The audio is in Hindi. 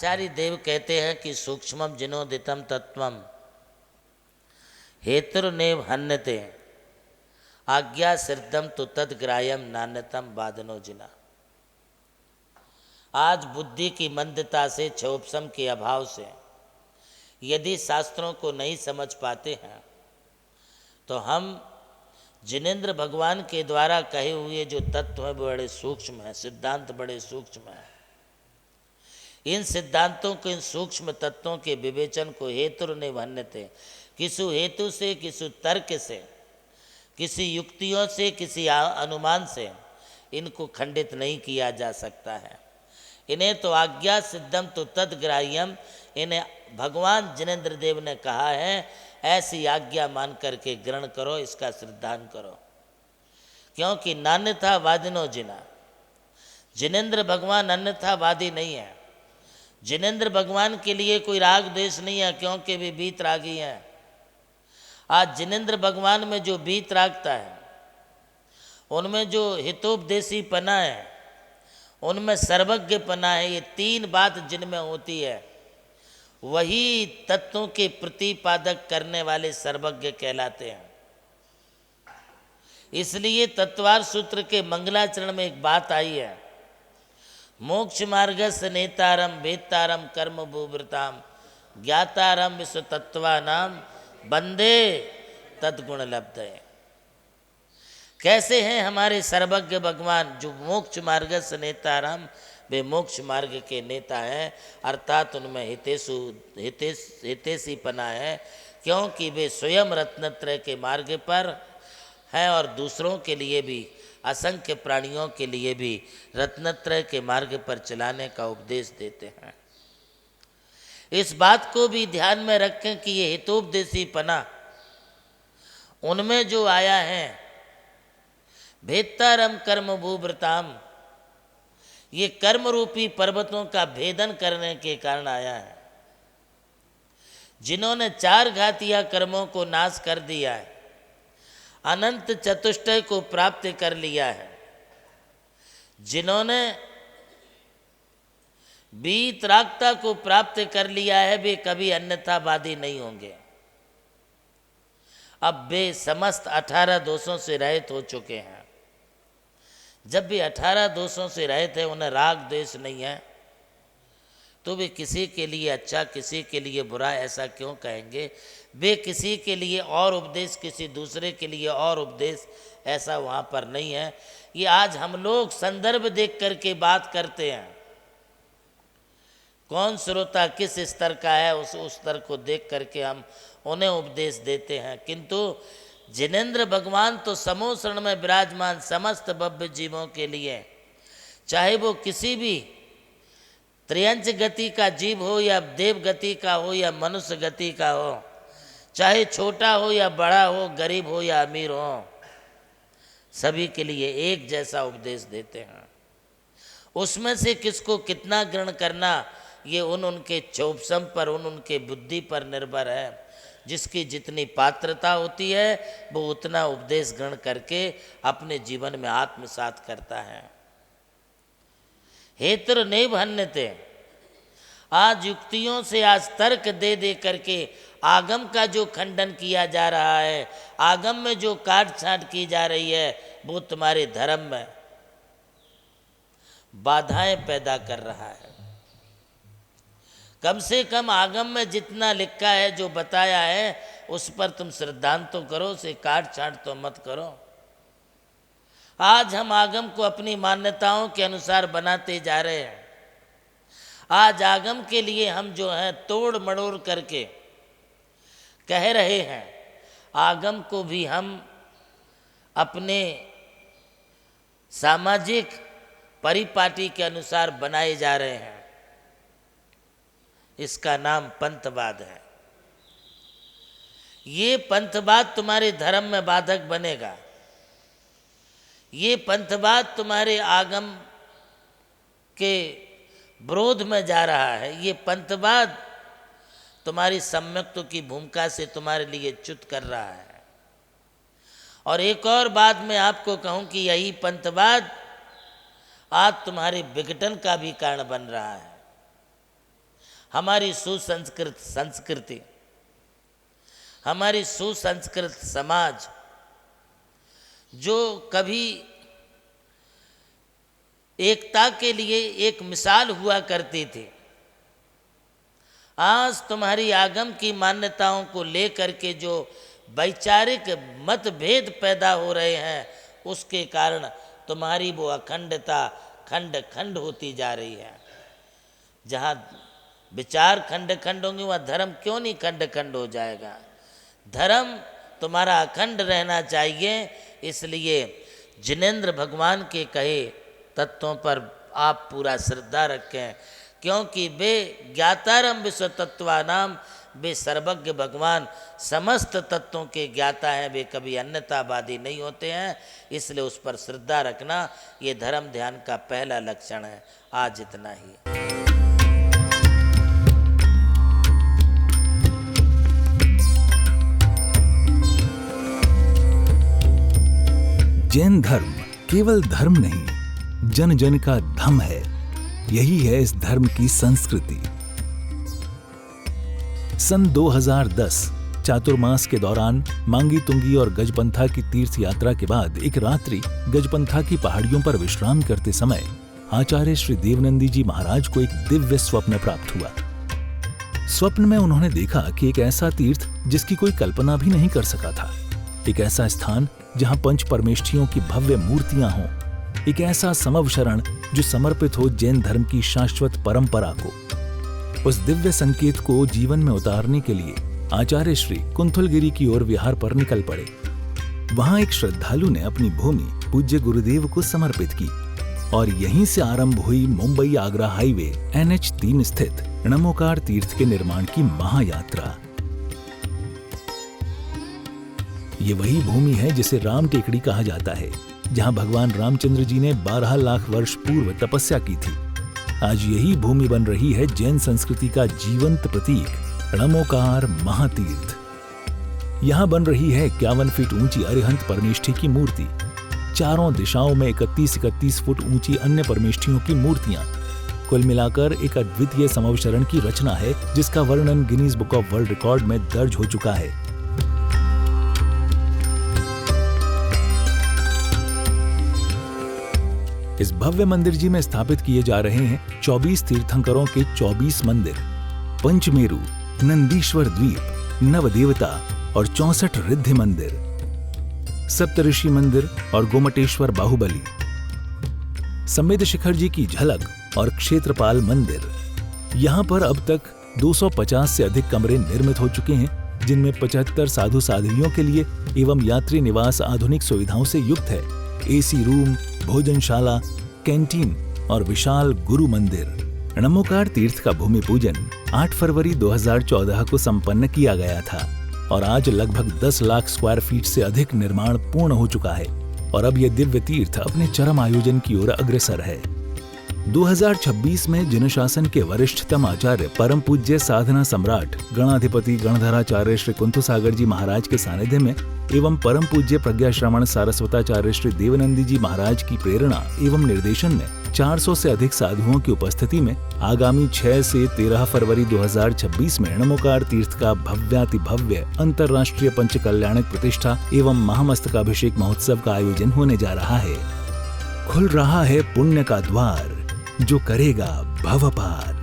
आचार्य देव कहते हैं कि सूक्ष्मम जिनोदितम तत्वम हेतुर्नेव हन्यते आज्ञा सिद्धम तो तदग्राह्यम नान्यतम बादनो जिना। आज बुद्धि की मंदता से, क्षोभसम के अभाव से यदि शास्त्रों को नहीं समझ पाते हैं तो हम जिनेंद्र भगवान के द्वारा कहे हुए जो तत्व हैं बड़े सूक्ष्म हैं, सिद्धांत बड़े सूक्ष्म हैं। इन सिद्धांतों के, इन सूक्ष्म तत्वों के विवेचन को हेतु ने भन्यते, किसी हेतु से, किसी तर्क से, किसी युक्तियों से, किसी अनुमान से इनको खंडित नहीं किया जा सकता है। इन्हें तो आज्ञा सिद्धम तो तदग्राह्यम, इन्हें भगवान जिनेंद्र देव ने कहा है ऐसी आज्ञा मान करके ग्रहण करो, इसका श्रद्धान करो, क्योंकि नान्यथा वादिनो जिना। जिनेंद्र भगवान अन्यथावादी नहीं है। जिनेंद्र भगवान के लिए कोई राग द्वेष नहीं है, क्योंकि वे बीत रागी हैं। आज जिनेंद्र भगवान में जो बीत रागता है, उनमें जो हितोपदेशी पना है, उनमें सर्वज्ञ पना है, ये तीन बात जिनमें होती है वही तत्वों के प्रतिपादक करने वाले सर्वज्ञ कहलाते हैं। इसलिए तत्वार सूत्र के मंगलाचरण में एक बात आई है, मोक्ष मार्गस्य नेतारम वेत्तारम कर्म भूवृताम ज्ञातारम विश्व तत्वानाम बंदे तद्गुण लब्धये। कैसे हैं हमारे सर्वज्ञ भगवान जो मोक्ष मार्गस्य नेतारम, वे मोक्ष मार्ग के नेता हैं, अर्थात उनमें हितेशी पना है, क्योंकि वे स्वयं रत्नत्रय के मार्ग पर हैं और दूसरों के लिए भी, असंख्य प्राणियों के लिए भी रत्नत्रय के मार्ग पर चलाने का उपदेश देते हैं। इस बात को भी ध्यान में रखें कि ये हितोपदेशी पना उनमें जो आया है, भेत्तारम कर्म भूव्रताम, ये कर्म रूपी पर्वतों का भेदन करने के कारण आया है। जिन्होंने चार घातिया कर्मों को नाश कर दिया है, अनंत चतुष्टय को प्राप्त कर लिया है, जिन्होंने वीतरागता को प्राप्त कर लिया है, वे कभी अन्यथावादी नहीं होंगे। अब वे समस्त 18 दोषों से रहित हो चुके हैं। जब भी 18 दोषों से रहित है, उन्हें राग द्वेष नहीं है, तो वे किसी के लिए अच्छा, किसी के लिए बुरा ऐसा क्यों कहेंगे। वे किसी के लिए और उपदेश, किसी दूसरे के लिए और उपदेश, ऐसा वहाँ पर नहीं है। ये आज हम लोग संदर्भ देख करके बात करते हैं, कौन श्रोता किस स्तर का है, उस स्तर को देख करके हम उन्हें उपदेश देते हैं। किंतु जिनेंद्र भगवान तो समोसरण में विराजमान समस्त भव्य जीवों के लिए, चाहे वो किसी भी त्रियंच गति का जीव हो या देव गति का हो या मनुष्य गति का हो, चाहे छोटा हो या बड़ा हो, गरीब हो या अमीर हो, सभी के लिए एक जैसा उपदेश देते हैं। उसमें से किसको कितना ग्रहण करना, ये उनके क्षोभसम पर, उनके बुद्धि पर निर्भर है। जिसकी जितनी पात्रता होती है वो उतना उपदेश ग्रहण करके अपने जीवन में आत्मसात करता है। हेतु नहीं भन्यते, आज युक्तियों से, आज तर्क दे दे करके आगम का जो खंडन किया जा रहा है, आगम में जो काट छाट की जा रही है, वो तुम्हारे धर्म में बाधाएं पैदा कर रहा है। कम से कम आगम में जितना लिखा है, जो बताया है, उस पर तुम श्रद्धान तो करो, उसे काट छाट तो मत करो। आज हम आगम को अपनी मान्यताओं के अनुसार बनाते जा रहे हैं। आज आगम के लिए हम जो है तोड़ मड़ोड़ करके कह रहे हैं, आगम को भी हम अपने सामाजिक परिपाटी के अनुसार बनाए जा रहे हैं। इसका नाम पंथवाद है। ये पंथवाद तुम्हारे धर्म में बाधक बनेगा। ये पंथवाद तुम्हारे आगम के विरोध में जा रहा है। ये पंथवाद तुम्हारी सम्यक्तों की भूमिका से तुम्हारे लिए च्युत कर रहा है। और एक और बात मैं आपको कहूं कि यही पंथवाद आज तुम्हारे विघटन का भी कारण बन रहा है। हमारी सुसंस्कृत संस्कृति, हमारी सुसंस्कृत समाज जो कभी एकता के लिए एक मिसाल हुआ करती थी, आज तुम्हारी आगम की मान्यताओं को लेकर के जो वैचारिक मतभेद पैदा हो रहे हैं, उसके कारण तुम्हारी वो अखंडता खंड खंड होती जा रही है। जहाँ विचार खंड खंड होंगे वहाँ धर्म क्यों नहीं खंड खंड हो जाएगा। धर्म तुम्हारा अखंड रहना चाहिए। इसलिए जिनेंद्र भगवान के कहे तत्वों पर आप पूरा श्रद्धा रखें, क्योंकि वे ज्ञातारम विश्व तत्वानाम, वे सर्वज्ञ भगवान समस्त तत्वों के ज्ञाता हैं, वे कभी अन्यतावादी नहीं होते हैं। इसलिए उस पर श्रद्धा रखना ये धर्म ध्यान का पहला लक्षण है। आज इतना ही। जैन धर्म केवल धर्म नहीं, जन जन का धम है। यही है इस धर्म की संस्कृति। सन 2010 चातुर्मास के दौरान मांगी तुंगी और गजपंथा की तीर्थ यात्रा के बाद एक रात्रि गजपंथा की पहाड़ियों पर विश्राम करते समय आचार्य श्री देवनंदी जी महाराज को एक दिव्य स्वप्न प्राप्त हुआ। स्वप्न में उन्होंने देखा कि एक ऐसा तीर्थ जिसकी कोई कल्पना भी नहीं कर सका था, एक ऐसा स्थान जहां पंच परमेष्ठियों की भव्य मूर्तियां हों, एक ऐसा समव शरण जो समर्पित हो जैन धर्म की शाश्वत परंपरा को। उस दिव्य संकेत को जीवन में उतारने के लिए आचार्य श्री कुंथलगिरी की ओर विहार पर निकल पड़े। वहां एक श्रद्धालु ने अपनी भूमि पूज्य गुरुदेव को समर्पित की और यहीं से आरंभ हुई मुंबई आगरा हाईवे NH3 स्थित नमोकार तीर्थ के निर्माण की महायात्रा। ये वही भूमि है जिसे राम टेकड़ी कहा जाता है, जहां भगवान रामचंद्र जी ने 12 लाख वर्ष पूर्व तपस्या की थी। आज यही भूमि बन रही है जैन संस्कृति का जीवंत प्रतीक नमोकार महातीर्थ। यहां बन रही है 51 फीट ऊंची अरिहंत परमेष्ठी की मूर्ति, चारों दिशाओं में 31-31 फुट ऊंची अन्य परमेष्ठियों की मूर्तियां। कुल मिलाकर एक अद्वितीय समवशरण की रचना है, जिसका वर्णन Guinness book of world record में दर्ज हो चुका है। इस भव्य मंदिर जी में स्थापित किए जा रहे हैं 24 तीर्थंकरों के 24 मंदिर, पंचमेरु, नंदीश्वर द्वीप, नवदेवता और 64 रिद्धि मंदिर, सप्तऋषि मंदिर और गोमटेश्वर बाहुबली, संमेद शिखर जी की झलक और क्षेत्रपाल मंदिर। यहाँ पर अब तक 250 से अधिक कमरे निर्मित हो चुके हैं, जिनमें 75 साधु साध्वियों के लिए एवं यात्री निवास आधुनिक सुविधाओं से युक्त है। AC रूम, भोजनशाला, कैंटीन और विशाल गुरु मंदिर। नमोकार तीर्थ का भूमि पूजन 8 फरवरी 2014 को संपन्न किया गया था और आज लगभग 10 लाख स्क्वायर फीट से अधिक निर्माण पूर्ण हो चुका है और अब यह दिव्य तीर्थ अपने चरम आयोजन की ओर अग्रसर है। 2026 में जनशासन के वरिष्ठतम आचार्य परम पूज्य साधना सम्राट गणाधिपति गणधराचार्य श्री कुंथुसागर जी महाराज के सानिध्य में एवं परम पूज्य प्रज्ञा श्रवण सारस्वताचार्य श्री देवनंदी जी महाराज की प्रेरणा एवं निर्देशन में 400 से अधिक साधुओं की उपस्थिति में आगामी 6 से 13 फरवरी 2026 में नमोकार तीर्थ का भव्याति भव्य अंतर्राष्ट्रीय पंचकल्याणक प्रतिष्ठा एवं महामस्तकाभिषेक महोत्सव का आयोजन होने जा रहा है। खुल रहा है पुण्य का द्वार, जो करेगा भव पार।